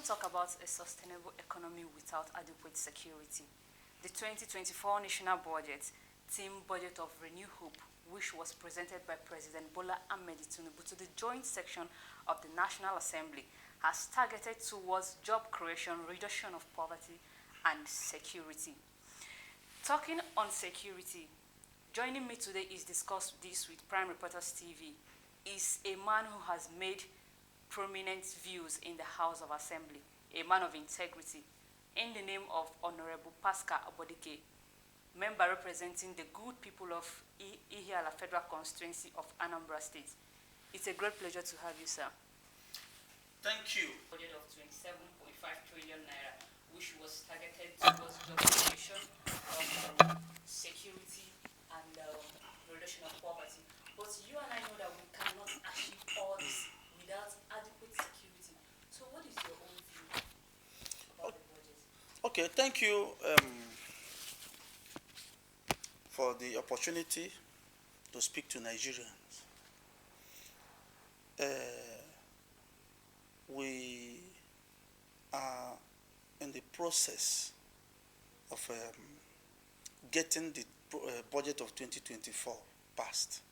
talk about a sustainable economy without adequate security. The 2024 National Budget, Team Budget of Renew Hope, which was presented by President Bola Ahmed Tinubu to the joint section of the National Assembly, has targeted towards job creation, reduction of poverty, and security. Talking on security, joining me today is discuss this with Prime Reporters TV, is a man who has made prominent views in the House of Assembly, a man of integrity, in the name of Honorable Pascal Abodike, member representing the good people of Ihiala Federal Constituency of Anambra State. It's a great pleasure to have you, sir. Thank you. Budget of 27.5 trillion naira, which was targeted towards job creation, security, and reduction of poverty. But you and I know that we cannot achieve all this without adequate security. So what is your own view about the budget? Okay, thank you for the opportunity to speak to Nigerians. We are in the process of getting the budget of 2024 passed.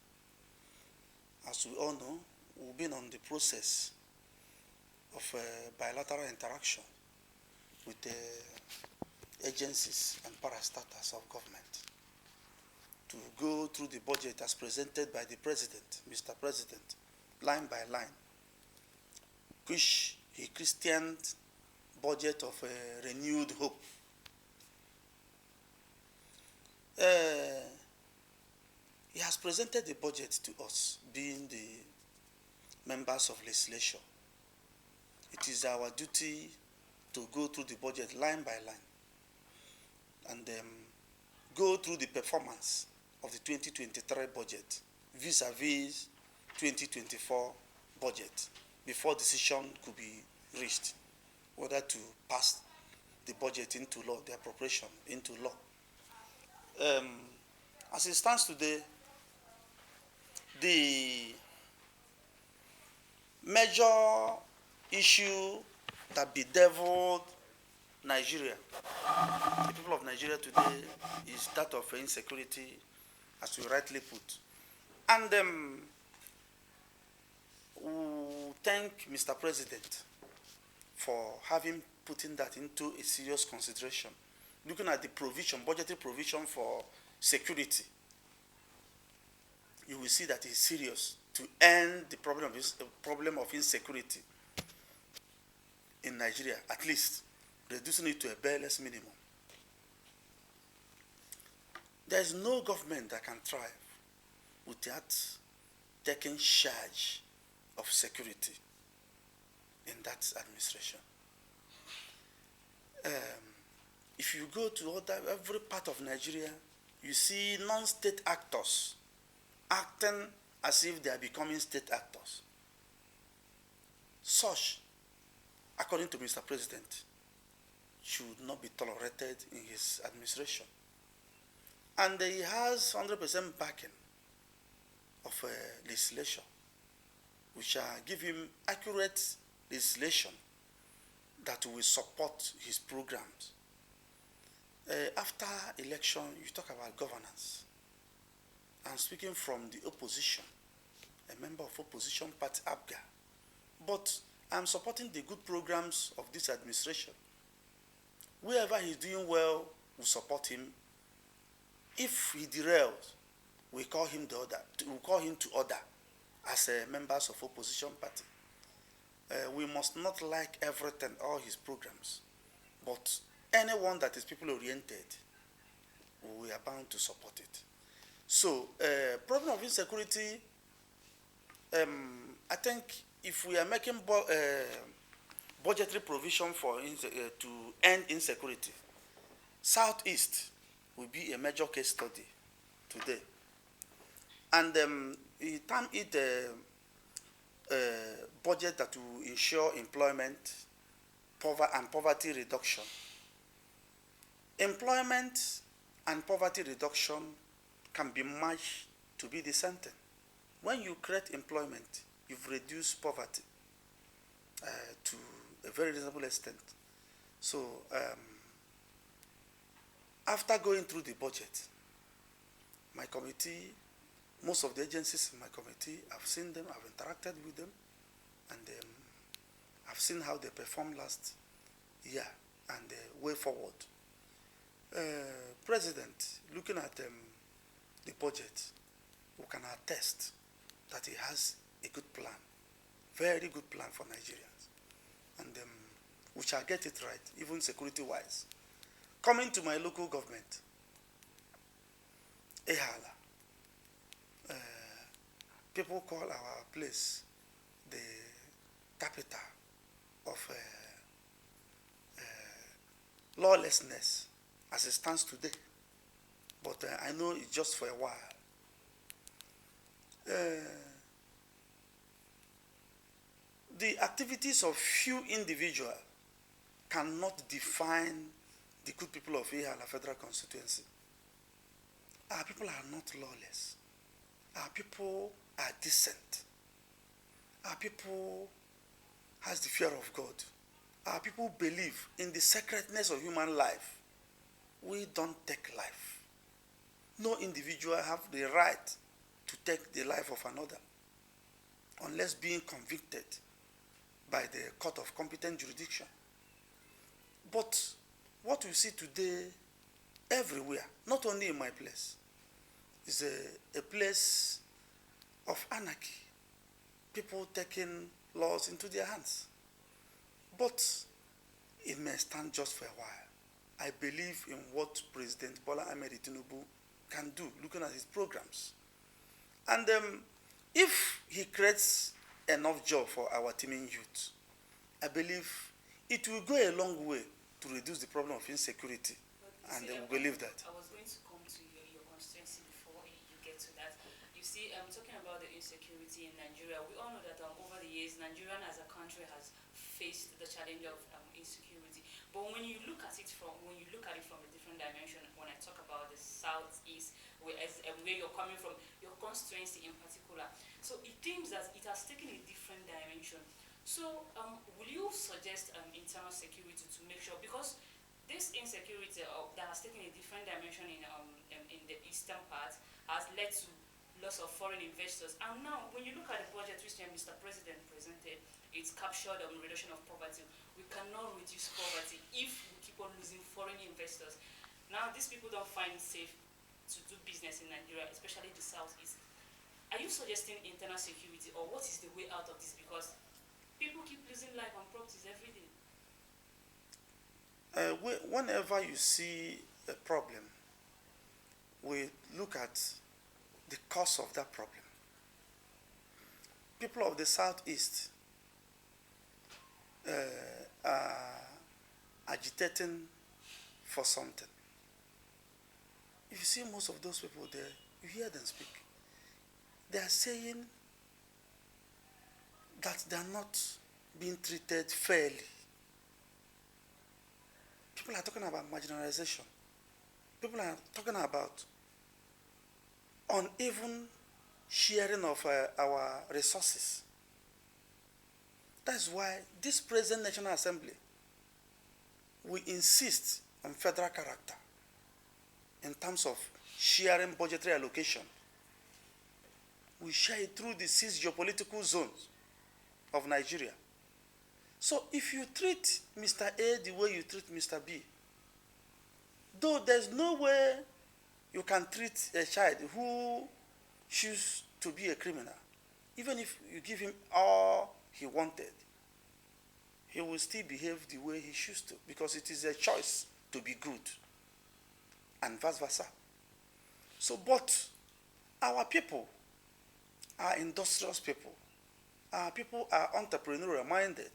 As we all know, we've been on the process of bilateral interaction with the agencies and parastatals of government to go through the budget as presented by the President, Mr. President, line by line, which he christened budget of renewed hope. He has presented the budget to us, being the members of legislation. It is our duty to go through the budget line by line and go through the performance of the 2023 budget vis-a-vis 2024 budget before decision could be reached whether to pass the budget into law, the appropriation into law. As it stands today, the major issue that bedeviled Nigeria, the people of Nigeria today, is that of insecurity, as you rightly put. And we thank Mr. President for having putting that into a serious consideration, looking at the provision, budgetary provision for security. You will see that it's serious to end the problem of insecurity in Nigeria, at least reducing it to a bareless minimum. There is no government that can thrive without taking charge of security in that administration. If you go to every part of Nigeria, you see non-state actors acting as if they are becoming state actors. Such, according to Mr. President, should not be tolerated in his administration. And he has 100% backing of legislation, which give him accurate legislation that will support his programs. After election, you talk about governance. I'm speaking from the opposition, a member of opposition party, ABGA. But I'm supporting the good programs of this administration. Wherever he's doing well, we support him. If he derails, we call him to order as members of opposition party. We must not like everything, all his programs, but anyone that is people-oriented, we are bound to support it. So, problem of insecurity, I think if we are making budgetary provision for to end insecurity, Southeast will be a major case study today. And we term it a budget that will ensure employment and poverty reduction. Employment and poverty reduction can be matched to be the same thing. When you create employment, you've reduced poverty to a very reasonable extent. So after going through the budget, my committee, most of the agencies in my committee, I've seen them, I've interacted with them, and I've seen how they performed last year and the way forward. President, looking at the budget, we can attest that he has a good plan, very good plan for Nigerians. And we shall get it right, even security-wise. Coming to my local government, Ihiala, people call our place the capital of lawlessness as it stands today. But I know it's just for a while. The activities of few individuals cannot define the good people of Ihiala Federal Constituency. Our people are not lawless. Our people are decent. Our people has the fear of God. Our people believe in the sacredness of human life. We don't take life. No individual have the right to take the life of another unless being convicted by the court of competent jurisdiction. But what we see today everywhere, not only in my place, is a place of anarchy. People taking laws into their hands. But it may stand just for a while. I believe in what President Bola Ahmed Tinubu can do, looking at his programs. And if he creates enough job for our teeming youth, I believe it will go a long way to reduce the problem of insecurity. And we believe that. I was going to come to your constituency before you get to that. You see, I'm talking about the insecurity in Nigeria. We all know that over the years, Nigeria as a country has faced the challenge of insecurity. But when you look at it from a different dimension, when I talk about the southeast, where you're coming from, your constituency in particular, so it seems that it has taken a different dimension. So, will you suggest internal security to make sure, because this insecurity that has taken a different dimension in the eastern part has led to loss of foreign investors. And now, when you look at the budget which Mr. President presented, it's captured reduction of poverty. We cannot reduce poverty if we keep on losing foreign investors. Now, these people don't find it safe to do business in Nigeria, especially the southeast. Are you suggesting internal security, or what is the way out of this? Because people keep losing life and properties every day. Whenever you see a problem, we look at the cause of that problem. People of the southeast are agitating for something. If you see most of those people there, you hear them speak. They are saying that they are not being treated fairly. People are talking about marginalization. People are talking about uneven sharing of our resources. That's why this present National Assembly, we insist on federal character in terms of sharing budgetary allocation. We share it through the 6 geopolitical zones of Nigeria. So if you treat Mr. A the way you treat Mr. B, though there's no way you can treat a child who chooses to be a criminal, even if you give him all he wanted, he will still behave the way he chooses to, because it is a choice to be good, and vice versa. So, but our people are industrious people. Our people are entrepreneurial minded.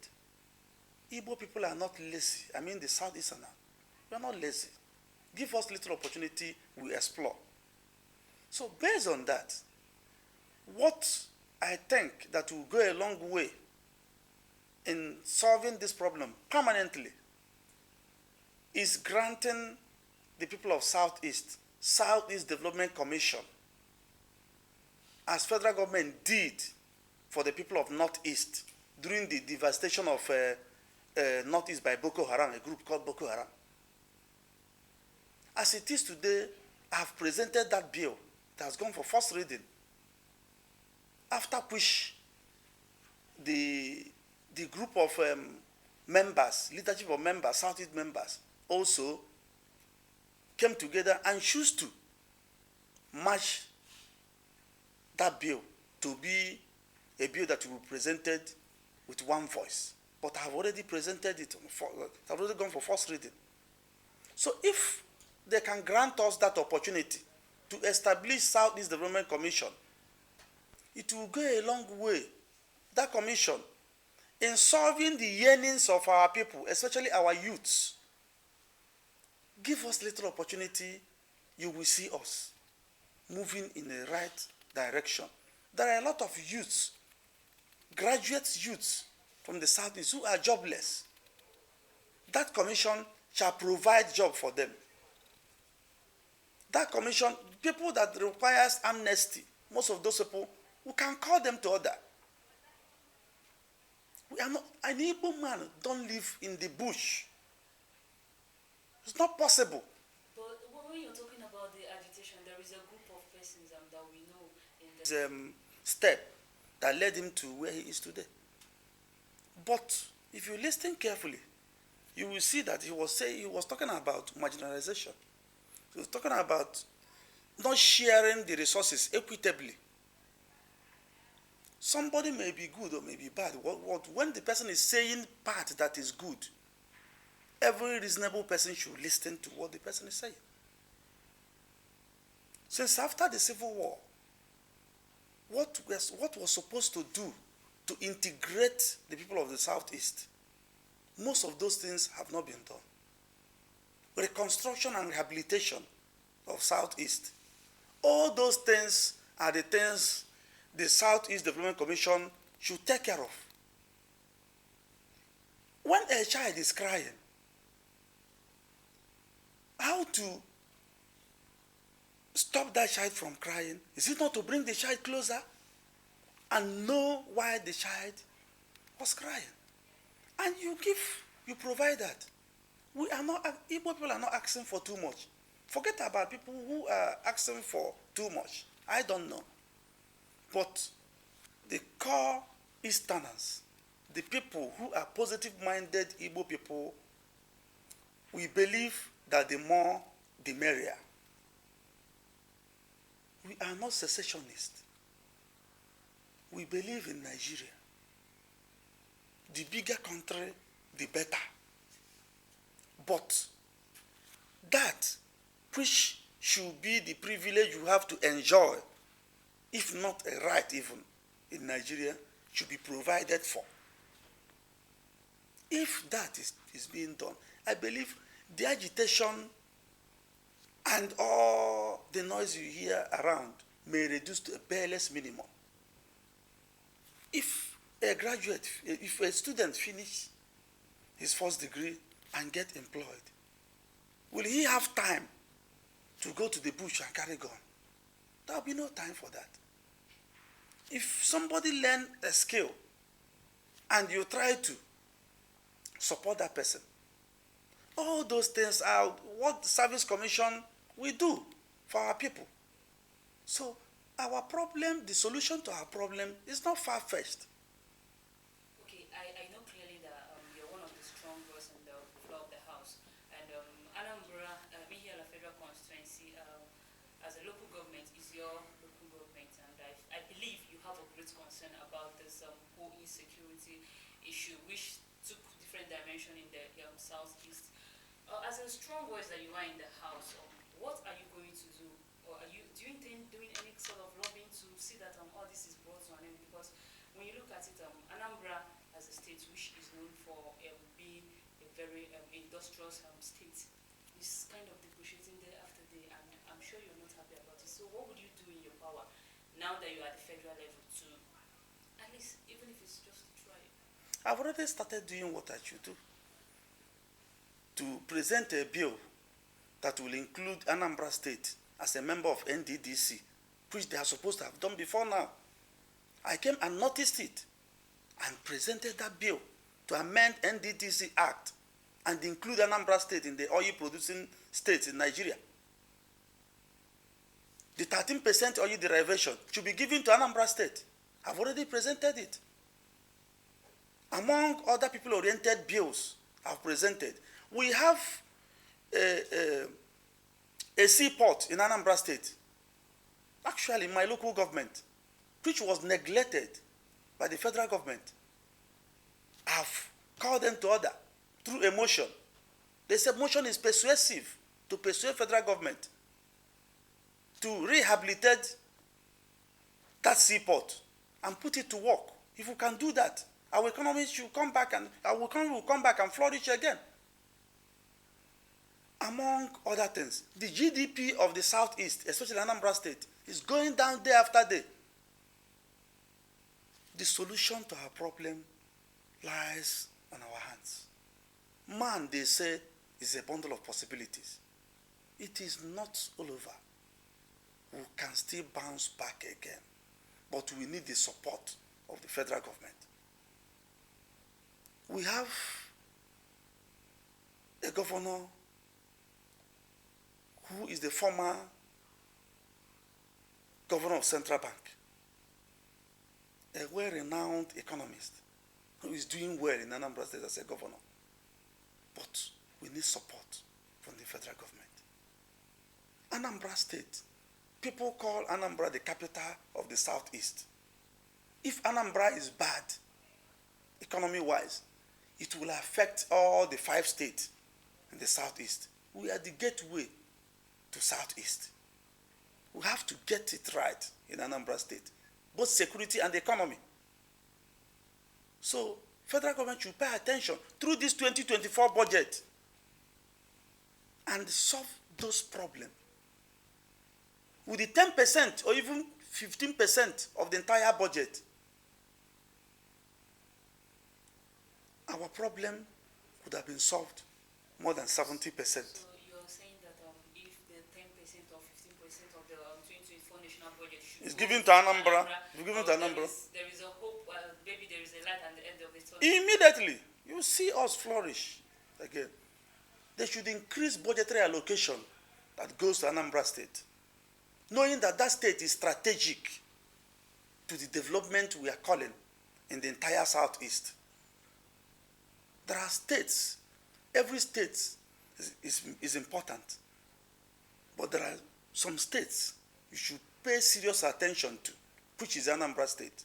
Igbo people are not lazy. I mean the Southeasterners. We are not lazy. Give us little opportunity, we explore. So based on that, what I think that will go a long way in solving this problem permanently is granting the people of Southeast Development Commission, as federal government did for the people of Northeast during the devastation of Northeast by Boko Haram, a group called Boko Haram. As it is today, I have presented that bill. It has gone for first reading. After which the group of members, leadership of members, Southeast members, also came together and chose to match that bill to be a bill that will be presented with one voice. But I have already presented it, I have already gone for first reading. So if they can grant us that opportunity to establish Southeast Development Commission, it will go a long way, that commission, in solving the yearnings of our people, especially our youths. Give us little opportunity, you will see us moving in the right direction. There are a lot of youths, graduate youths from the Southeast who are jobless. That commission shall provide job for them. That commission, people that requires amnesty, most of those people, we can call them to order. We are not, an Igbo man don't live in the bush. It's not possible. But when you're talking about the agitation, there is a group of persons that we know in the step that led him to where he is today. But if you listen carefully, you will see that he was talking about marginalization. He was talking about not sharing the resources equitably. Somebody may be good or may be bad. When the person is saying part that is good, every reasonable person should listen to what the person is saying. Since after the Civil War, what was supposed to do to integrate the people of the Southeast, most of those things have not been done. Reconstruction and rehabilitation of Southeast, all those things are the things the Southeast Development Commission should take care of. When a child is crying, how to stop that child from crying? Is it not to bring the child closer and know why the child was crying? And you provide that. We are not, Igbo people are not asking for too much. Forget about people who are asking for too much. I don't know. But the core Easterners, the people who are positive-minded Igbo people, we believe that the more, the merrier. We are not secessionists. We believe in Nigeria. The bigger country, the better. But that which should be the privilege you have to enjoy, if not a right even, in Nigeria, should be provided for. If that is being done, I believe the agitation and all the noise you hear around may reduce to a bareless minimum. If a student finish his first degree and get employed, will he have time to go to the bush and carry gun? There will be no time for that. If somebody learn a skill and you try to support that person, all those things are what the Service Commission will do for our people. So our problem, the solution to our problem is not far-fetched. Okay, I know clearly that you're one of the strong voices on the floor of the House. And Anambra, Ihiala Federal Constituency, as a local government, is your local government. And I believe you have a great concern about this whole insecurity issue, which took different dimension in the Southeast. As a strong voice that you are in the House, what are you going to do? Or do you intend doing any sort of lobbying to see that all this is brought to an end? Because when you look at it, Anambra as a state, which is known for being a very industrious state, is kind of depreciating day after day, and I'm sure you're not happy about it. So what would you do in your power, now that you're at the federal level, to, at least, even if it's just to try it? I've already started doing what I should do. To present a bill that will include Anambra State as a member of NDDC, which they are supposed to have done before now. I came and noticed it and presented that bill to amend NDTC Act and include Anambra State in the oil-producing states in Nigeria. The 13% oil derivation should be given to Anambra State. I've already presented it. Among other people-oriented bills I've presented, we have a seaport in Anambra State, actually in my local government, which was neglected by the federal government. I've called them to order through a motion. They said motion is persuasive to persuade federal government to rehabilitate that seaport and put it to work. If we can do that, our economy should come back and our economy will come back and flourish again. Among other things, the GDP of the Southeast, especially Anambra State, is going down day after day. The solution to our problem lies on our hands. Man, they say, is a bundle of possibilities. It is not all over. We can still bounce back again, but we need the support of the federal government. We have a governor who is the former governor of Central Bank, a well-renowned economist who is doing well in Anambra State as a governor. But we need support from the federal government. Anambra State, people call Anambra the capital of the Southeast. If Anambra is bad, economy-wise, it will affect all the 5 states in the Southeast. We are the gateway to Southeast. We have to get it right in Anambra State, both security and economy. So, federal government should pay attention through this 2024 budget and solve those problems. With the 10% or even 15% of the entire budget, our problem could have been solved more than 70%. So you're saying that if the 10% or 15% of the 2024 national budget should is given to Anambra, there is a hope, maybe there is a light at the end of the tunnel. Immediately, you see us flourish again. They should increase budgetary allocation that goes to Anambra State, knowing that that state is strategic to the development we are calling in the entire Southeast. There are states, every state is important, but there are some states you should pay serious attention to, which is Anambra State.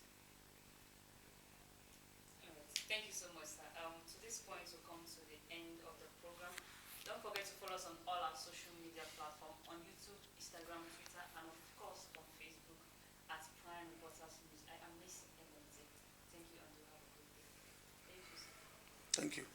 Thank you so much, sir. To this point, we'll come to the end of the program. Don't forget to follow us on all our social media platforms, on YouTube, Instagram, Twitter, and of course on Facebook at Prime Reporters News. I am Miss Emelite. Thank you and do have a good day. Thank you, sir. Thank you.